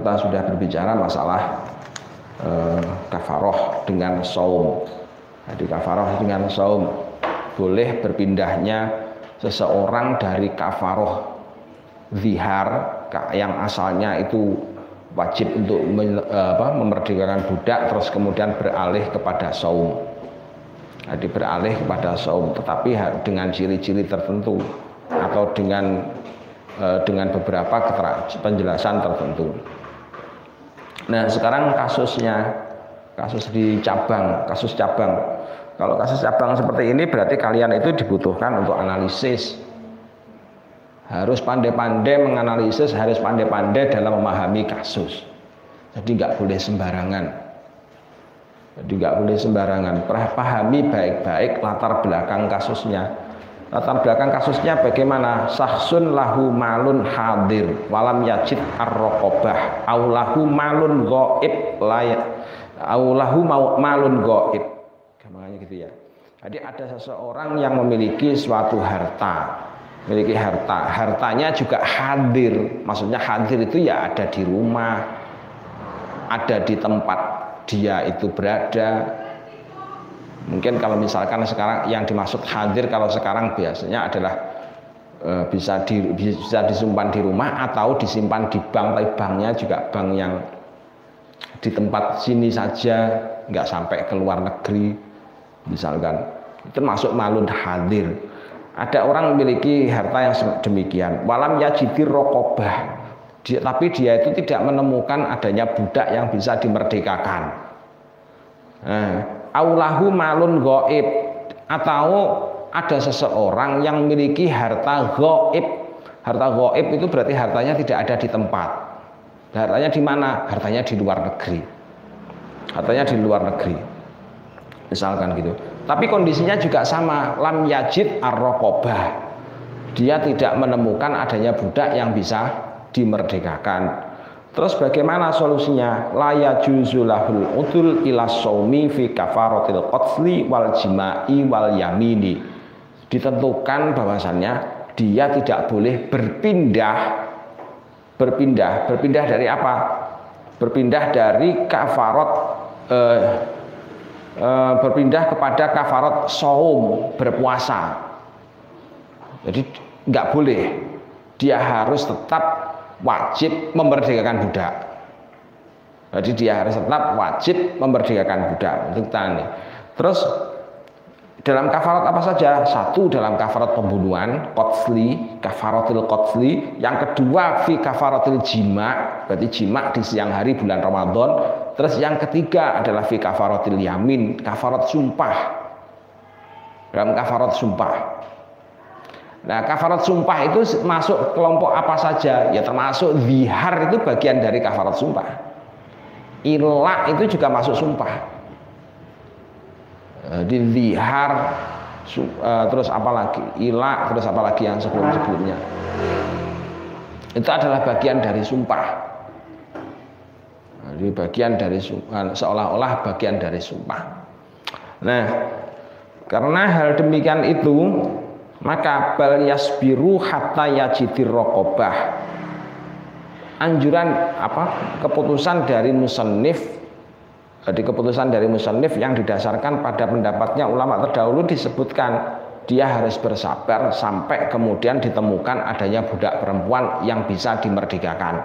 kita sudah berbicara masalah kafaroh dengan saum. Jadi kafaroh dengan saum, boleh berpindahnya seseorang dari kafaroh zihar yang asalnya itu wajib untuk memerdekakan budak, terus kemudian beralih kepada saum. Jadi beralih kepada saum, tetapi dengan ciri-ciri tertentu atau dengan beberapa penjelasan tertentu. Nah, sekarang kasus cabang. Kalau kasus cabang seperti ini berarti kalian itu dibutuhkan untuk analisis. Harus pandai-pandai menganalisis, harus pandai-pandai dalam memahami kasus. Jadi nggak boleh sembarangan. Pahami baik-baik latar belakang kasusnya. Latar belakang kasusnya bagaimana? Sahsun lahu malun hadir walam yajid ar-raqabah au lahu malun ghaib au lahu malun ghaib. Gampangnya gitu ya. Jadi ada seseorang yang memiliki suatu harta. Hartanya juga hadir. Maksudnya hadir itu ya ada di rumah, ada di tempat dia itu berada. Mungkin kalau misalkan sekarang yang dimaksud hadir kalau sekarang biasanya adalah bisa disimpan di rumah atau disimpan di bank, tapi banknya juga bank yang di tempat sini saja, nggak sampai ke luar negeri misalkan. Itu masuk malun hadir. Ada orang memiliki harta yang demikian, walam yajidir raqabah, tapi dia itu tidak menemukan adanya budak yang bisa dimerdekakan. Aulahu malun ghaib, atau ada seseorang yang memiliki harta ghaib. Harta ghaib itu berarti hartanya tidak ada di tempat. Hartanya di mana? Hartanya di luar negeri. Misalkan gitu. Tapi kondisinya juga sama, lam yajid ar-raqabah. Dia tidak menemukan adanya budak yang bisa dimerdekakan. Terus bagaimana solusinya? La yajuzu lahul udul ila shaumi fi kafaratil qatli wal jima'i wal yamini. Ditentukan bahwasannya dia tidak boleh berpindah dari apa? Berpindah dari kafarat berpindah kepada kafarat saum, berpuasa. Jadi nggak boleh, dia harus tetap wajib memerdekakan budak. Terus dalam kafarat apa saja? Satu, dalam kafarat pembunuhan, qatli, kafaratil qatli. Yang kedua, fi kafaratil jima, berarti jima di siang hari bulan Ramadan. Terus yang ketiga adalah fi kafaratil yamin, kafarat sumpah. Dalam kafarat sumpah. Nah, kafarat sumpah itu masuk kelompok apa saja? Ya termasuk zihar, itu bagian dari kafarat sumpah. Ilak itu juga masuk sumpah. Di zihar, terus apa lagi? Ilak, terus apa lagi yang sebelum-sebelumnya? Itu adalah bagian dari sumpah. Jadi bagian dari seolah-olah bagian dari sumpah. Nah, karena hal demikian itu, maka bal yasbiru hatta yajidir raqabah. Anjuran keputusan dari musannif. Jadi keputusan dari musannif yang didasarkan pada pendapatnya ulama terdahulu disebutkan dia harus bersabar sampai kemudian ditemukan adanya budak perempuan yang bisa dimerdekakan.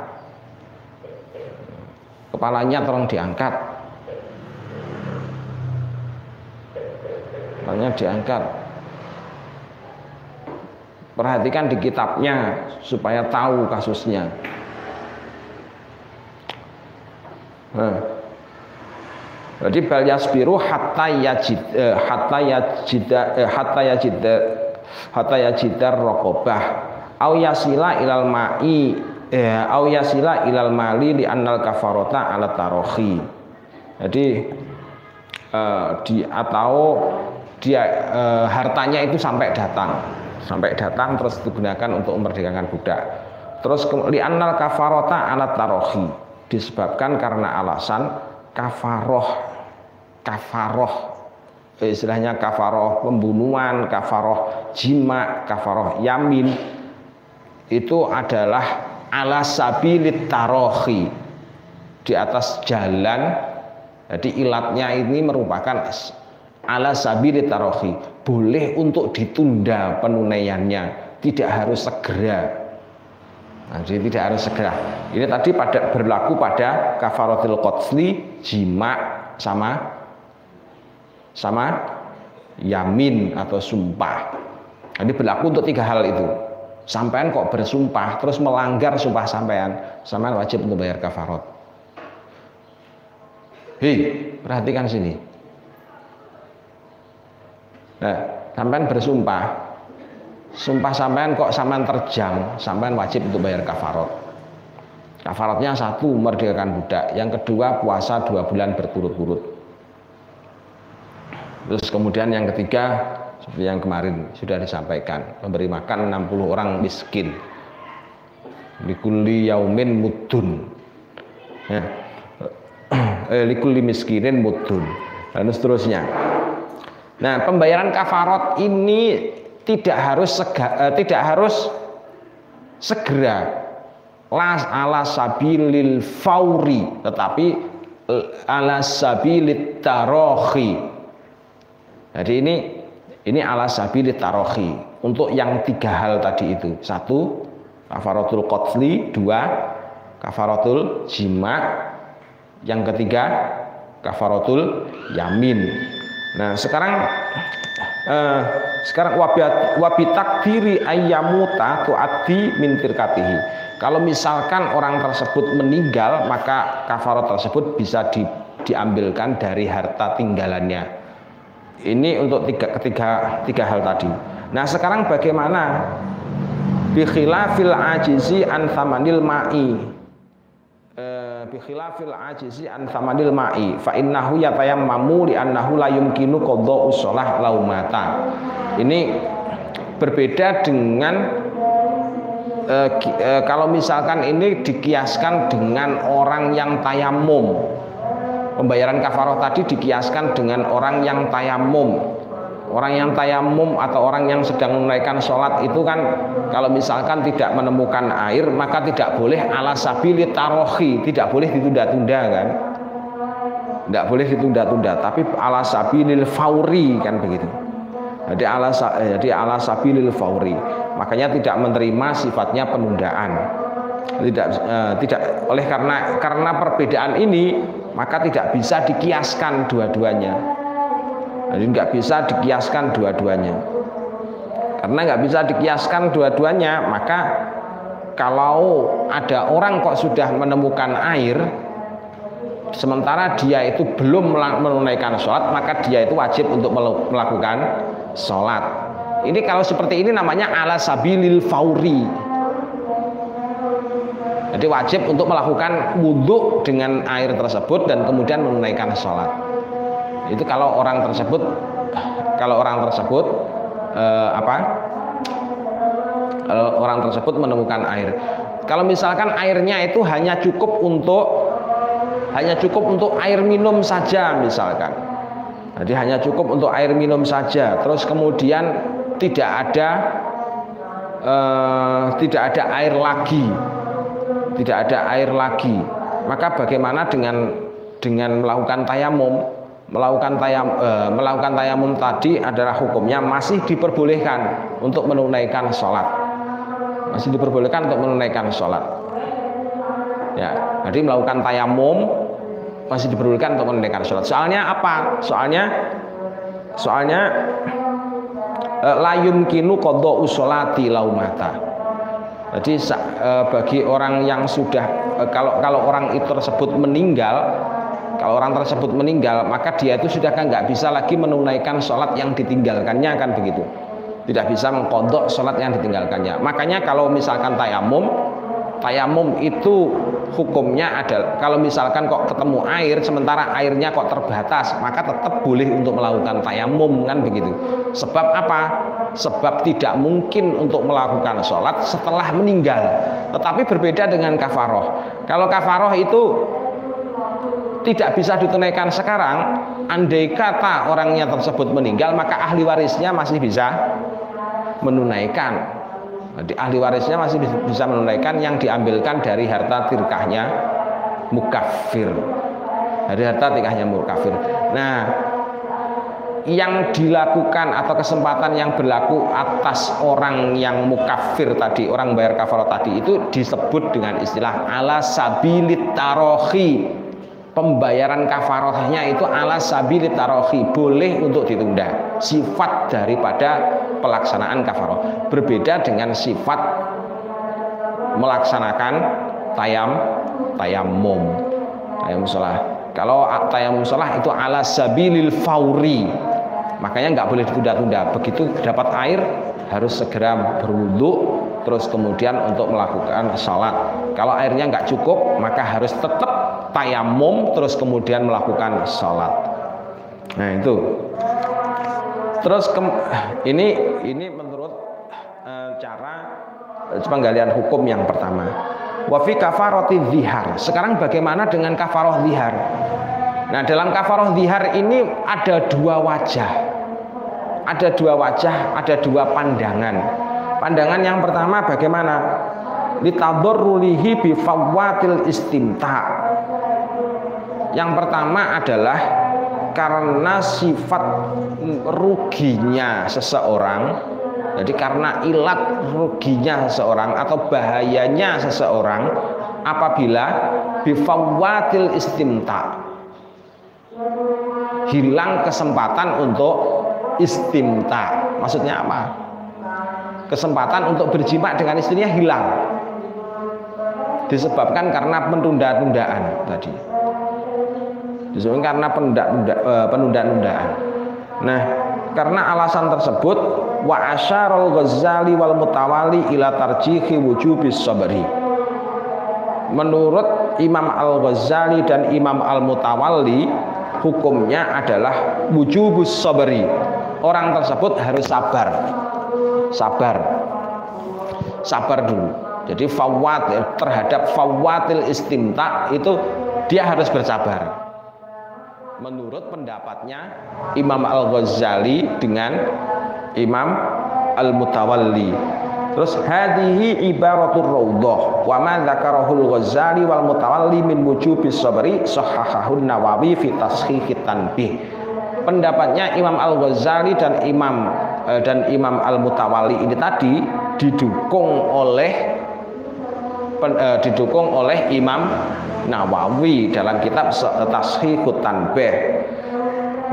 Kepalanya tolong diangkat. Perhatikan di kitabnya supaya tahu kasusnya. Jadi bal yasbiru hatta yajidar raqabah au yasila ilal ma'i au yasila ilal mali li annal kafarata ala tarohi. Jadi hartanya itu sampai datang terus digunakan untuk memerdekakan budak. Terus li annal kafarata ala tarohi, disebabkan karena alasan kafaroh, istilahnya kafaroh pembunuhan, kafaroh jima, kafaroh yamin, itu adalah ala sabilit tarohi. di atas jalan. Jadi ilatnya ini merupakan ala sabili tarohi, boleh untuk ditunda penunaiannya, tidak harus segera. Nah, jadi tidak harus segera. Ini tadi berlaku pada kafaratul qatli, jima sama yamin atau sumpah. Jadi berlaku untuk 3 hal itu. Sampean kok bersumpah terus melanggar sumpah sampean wajib untuk bayar kafarat. Hei, perhatikan sini. Nah, sampean bersumpah, sumpah sampean kok sampean terjang, sampean wajib untuk bayar kafarat. Kafaratnya 1, merdekakan budak. Yang kedua, puasa 2 bulan berturut-turut. Terus kemudian yang ketiga, seperti yang kemarin sudah disampaikan, memberi makan 60 orang miskin. Likulli yaumin muddun. Ya. Likulli miskinin muddun. Dan seterusnya. Nah, pembayaran kafarat ini tidak harus segera. Ala sabilil fauri, tetapi ala sabilit tarohi. Jadi ini ala sabilit tarohi untuk yang 3 hal tadi itu. 1, kafaratul qatli. 2, kafaratul jima. Yang ketiga, kafaratul yamin. Nah, sekarang wabitakdiri ayyamuta tu'addi min firqatihi. Kalau misalkan orang tersebut meninggal, maka kafarat tersebut bisa diambilkan dari harta tinggalannya. Ini untuk tiga hal tadi. Nah, sekarang bagaimana bi khilafil ajizi an thamanil ma'i? Bi khilafil ajizi an thamanil ma'i fa innahu yatayammamu li annahu la yumkinu qadha'u shalah laumata. Ini berbeda dengan kalau misalkan ini dikiaskan dengan orang yang tayamum. Pembayaran kafarah tadi dikiaskan dengan orang yang tayamum. Orang yang tayamum atau orang yang sedang menunaikan sholat itu kan kalau misalkan tidak menemukan air maka tidak boleh ala sabili tarohi, tidak boleh ditunda-tunda kan, tidak boleh ditunda-tunda, tapi ala sabilil fauri kan begitu. Jadi ala sabilil fauri, makanya tidak menerima sifatnya penundaan. Tidak oleh karena perbedaan ini maka tidak bisa dikiaskan dua-duanya. Jadi nggak bisa dikiaskan dua-duanya. Karena nggak bisa dikiaskan dua-duanya, maka kalau ada orang kok sudah menemukan air, sementara dia itu belum menunaikan sholat, maka dia itu wajib untuk melakukan sholat. Ini kalau seperti ini namanya ala sabilil fauri. Jadi wajib untuk melakukan wudhu dengan air tersebut dan kemudian menunaikan sholat. Itu kalau orang tersebut kalau orang tersebut menemukan air. Kalau misalkan airnya itu hanya cukup untuk air minum saja misalkan. Jadi hanya cukup untuk air minum saja. Terus kemudian tidak ada air lagi. Tidak ada air lagi. Maka bagaimana dengan melakukan tayamum? Melakukan tayamum tadi adalah hukumnya masih diperbolehkan untuk menunaikan sholat. Masih diperbolehkan untuk menunaikan sholat. Ya, jadi melakukan tayamum masih diperbolehkan untuk menunaikan sholat. Soalnya apa? Soalnya la yumkinu qadha'u sholati laumata. Jadi bagi orang yang sudah kalau orang itu tersebut meninggal. Kalau orang tersebut meninggal, maka dia itu sudah kan nggak bisa lagi menunaikan sholat yang ditinggalkannya kan begitu. Tidak bisa mengqadha sholat yang ditinggalkannya. Makanya kalau misalkan tayamum itu hukumnya adalah kalau misalkan kok ketemu air, sementara airnya kok terbatas, maka tetap boleh untuk melakukan tayamum kan begitu. Sebab apa? Sebab tidak mungkin untuk melakukan sholat setelah meninggal. Tetapi berbeda dengan kafaroh. Kalau kafaroh itu tidak bisa ditunaikan sekarang, andai kata orangnya tersebut meninggal, maka ahli warisnya masih bisa menunaikan. Jadi ahli warisnya masih bisa menunaikan yang diambilkan dari harta tirkahnya mukafir. Dari harta nikahnya mukafir. Nah, yang dilakukan atau kesempatan yang berlaku atas orang yang mukafir tadi, orang bayar kafarah tadi, itu disebut dengan istilah ala sabilit tarohi. Pembayaran kafarahnya itu ala sabilit tarohi, boleh untuk ditunda. Sifat daripada pelaksanaan kafarah berbeda dengan sifat melaksanakan tayamum shalah. Kalau tayamum shalah itu ala sabilil fauri, makanya nggak boleh ditunda-tunda. Begitu dapat air harus segera berwudu, terus kemudian untuk melakukan sholat. Kalau airnya nggak cukup, maka harus tetap tayamum, terus kemudian melakukan sholat. Nah itu. Terus ini menurut cara penggalian hukum yang pertama. Wa fi kafarati dzihar. Sekarang bagaimana dengan kafarah dzihar? Nah, dalam kafarah dzihar ini ada dua wajah. Ada dua wajah, ada dua pandangan. Pandangan yang pertama bagaimana? Litadurrulihi bi fawatil istimta'. Yang pertama adalah karena sifat ruginya seseorang. Jadi karena ilat ruginya seseorang atau bahayanya seseorang apabila bifawatil istimta, hilang kesempatan untuk istimta. Maksudnya apa? Kesempatan untuk berjima dengan istrinya hilang, disebabkan karena penunda-tundaan tadi, disebabkan karena penunda-tundaan. Nah, karena alasan tersebut wa asyarul Ghazali wal Mutawalli ila tarjihi wujubis sabri. Menurut Imam Al-Ghazali dan Imam Al-Mutawalli, hukumnya adalah wujubus sabri. Orang tersebut harus sabar dulu. Jadi terhadap fawatil istimta itu dia harus bersabar. Menurut pendapatnya Imam Al-Ghazali dengan Imam Al-Mutawalli. Terus hadhihi ibaratur raudhah wa ma dzakarahul Ghazali wal Mutawalli min wujubis sabri sahhahun Nawawi fi tashihit tanbih. Pendapatnya Imam Al-Ghazali dan Imam Al-Mutawalli ini tadi didukung oleh Imam Nawawi dalam kitab Tashihut Tanbih.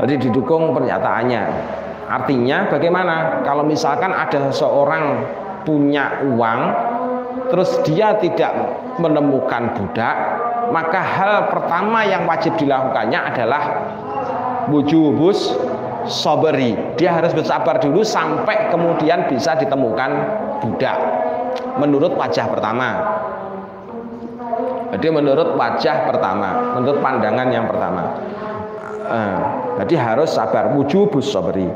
Jadi didukung pernyataannya. Artinya bagaimana? Kalau misalkan ada seseorang punya uang, terus dia tidak menemukan budak, maka hal pertama yang wajib dilakukannya adalah wujubus sabri. Dia harus bersabar dulu sampai kemudian bisa ditemukan budak. Menurut wajah pertama. Jadi menurut wajah pertama, menurut pandangan yang pertama. Jadi harus sabar, wujubus sabri.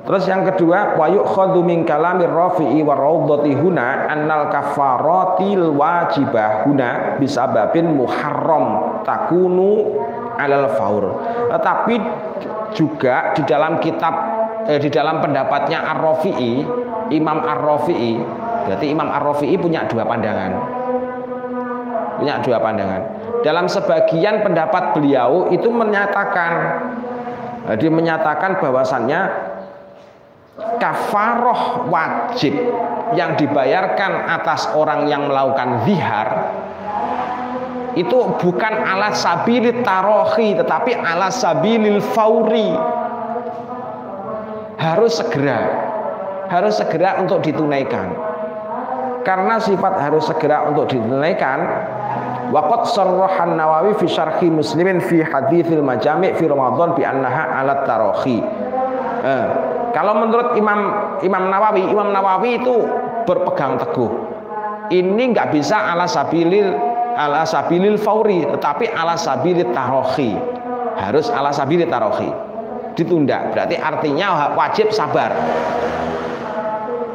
Terus yang kedua, wa yu'khadhu min kalamir rafi'i wa raudhati huna annal kafaratil wajibah huna bisababin muharram takunu alal faur. Tetapi juga di dalam di dalam pendapatnya Ar-Rafi'i, Imam Ar-Rafi'i, berarti Imam Ar-Rafi'i punya dua pandangan. Dalam sebagian pendapat beliau itu menyatakan bahwasannya kafaroh wajib yang dibayarkan atas orang yang melakukan zihar itu bukan ala sabilit tarohi, tetapi ala sabilil fauri. Harus segera untuk ditunaikan. Karena sifat harus segera untuk ditunaikan, waqad sarrahan Nawawi fi syarhi Muslimin fi haditsil majami' fi Ramadan bi annaha alat tarohi. Kalau menurut Imam Nawawi itu berpegang teguh, ini nggak bisa ala sabilil fauri, tetapi ala sabilit tarohi. Harus ala sabilit tarohi, ditunda. Berarti artinya wajib sabar.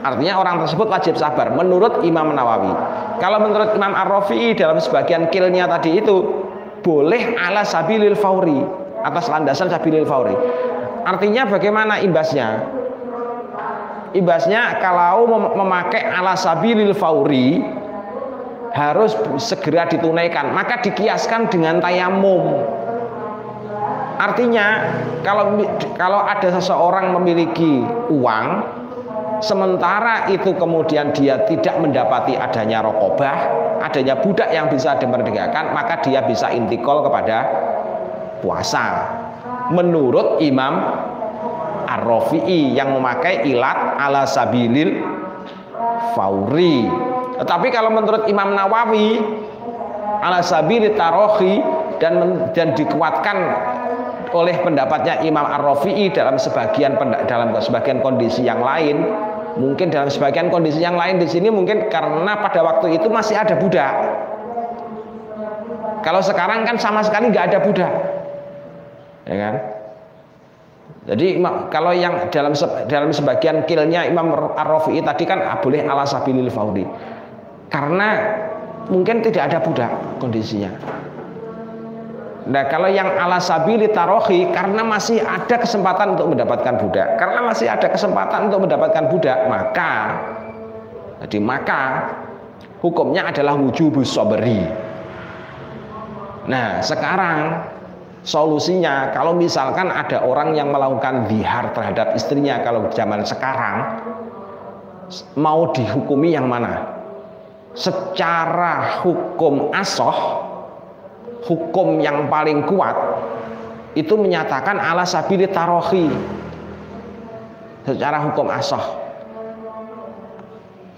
Artinya orang tersebut wajib sabar menurut Imam Nawawi. Kalau menurut Imam Ar-Rafi'i dalam sebagian kilnya tadi itu boleh ala sabilil fauri, atas landasan sabilil fauri. Artinya bagaimana imbasnya? Imbasnya kalau memakai ala sabilil fauri harus segera ditunaikan, maka dikiaskan dengan tayamum. Artinya kalau ada seseorang memiliki uang, sementara itu kemudian dia tidak mendapati adanya rokobah, adanya budak yang bisa dimerdekakan, maka dia bisa intikal kepada puasa. Menurut Imam Ar-Rafi'i yang memakai ilat ala sabilil fauri. Tetapi kalau menurut Imam Nawawi ala sabilit tarohi dan dikuatkan oleh pendapatnya Imam Ar-Rafi'i dalam sebagian kondisi yang lain, mungkin dalam sebagian kondisi yang lain di sini mungkin karena pada waktu itu masih ada budak. Kalau sekarang kan sama sekali nggak ada budak, ya kan? Jadi kalau yang dalam sebagian kilnya Imam Ar-Rafi'i tadi kan boleh ala sabilil faudi, karena mungkin tidak ada budak kondisinya. Nah, kalau yang ala sabili tarohi karena masih ada kesempatan untuk mendapatkan budak, maka hukumnya adalah wujubus sabri. Nah, sekarang solusinya kalau misalkan ada orang yang melakukan zihar terhadap istrinya, kalau zaman sekarang mau dihukumi yang mana? Secara hukum asoh, hukum yang paling kuat itu menyatakan ala sabili tarohi secara hukum asoh.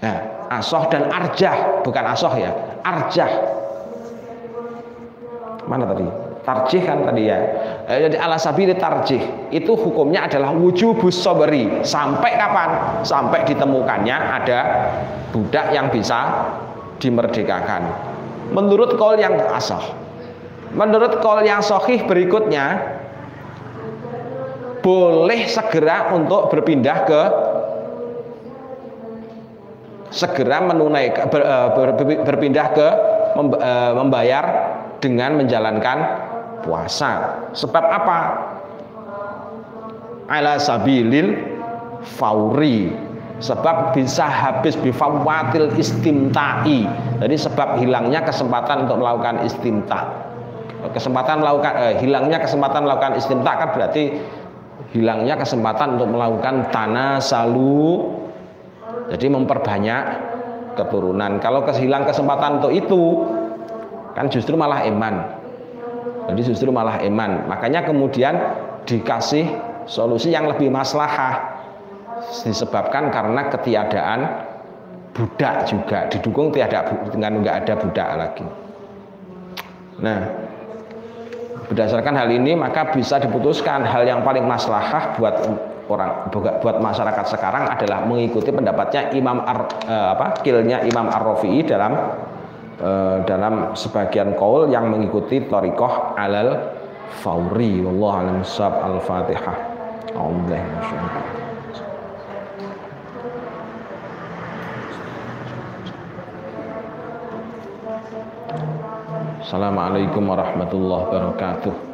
Nah, asoh dan arjah, bukan asoh ya, arjah. Mana tadi? Tarjih kan tadi ya. Jadi ala sabili tarjih itu hukumnya adalah wujubus sabri. Sampai kapan? Sampai ditemukannya ada budak yang bisa dimerdekakan. Menurut qaul yang asoh. Menurut qaul yang sahih berikutnya, boleh segera untuk berpindah ke berpindah ke membayar dengan menjalankan puasa. Sebab apa? Ala sabilil fauri. Sebab bisa habis bifawatil istimta'i. Jadi sebab hilangnya kesempatan untuk melakukan istimta'. Hilangnya kesempatan melakukan istimta kan berarti hilangnya kesempatan untuk melakukan tanasalu, jadi memperbanyak keturunan. Kalau hilang kesempatan untuk itu kan justru malah eman, makanya kemudian dikasih solusi yang lebih maslahah, disebabkan karena ketiadaan budak juga, didukung dengan nggak ada budak lagi. Nah, berdasarkan hal ini maka bisa diputuskan hal yang paling maslahah buat masyarakat sekarang adalah mengikuti pendapatnya kilnya Imam Ar-Rafi'i dalam sebagian qaul yang mengikuti thariqah alal fauri. Wallahu a'lam bishawab. Al-Fatihah. Assalamualaikum warahmatullahi wabarakatuh.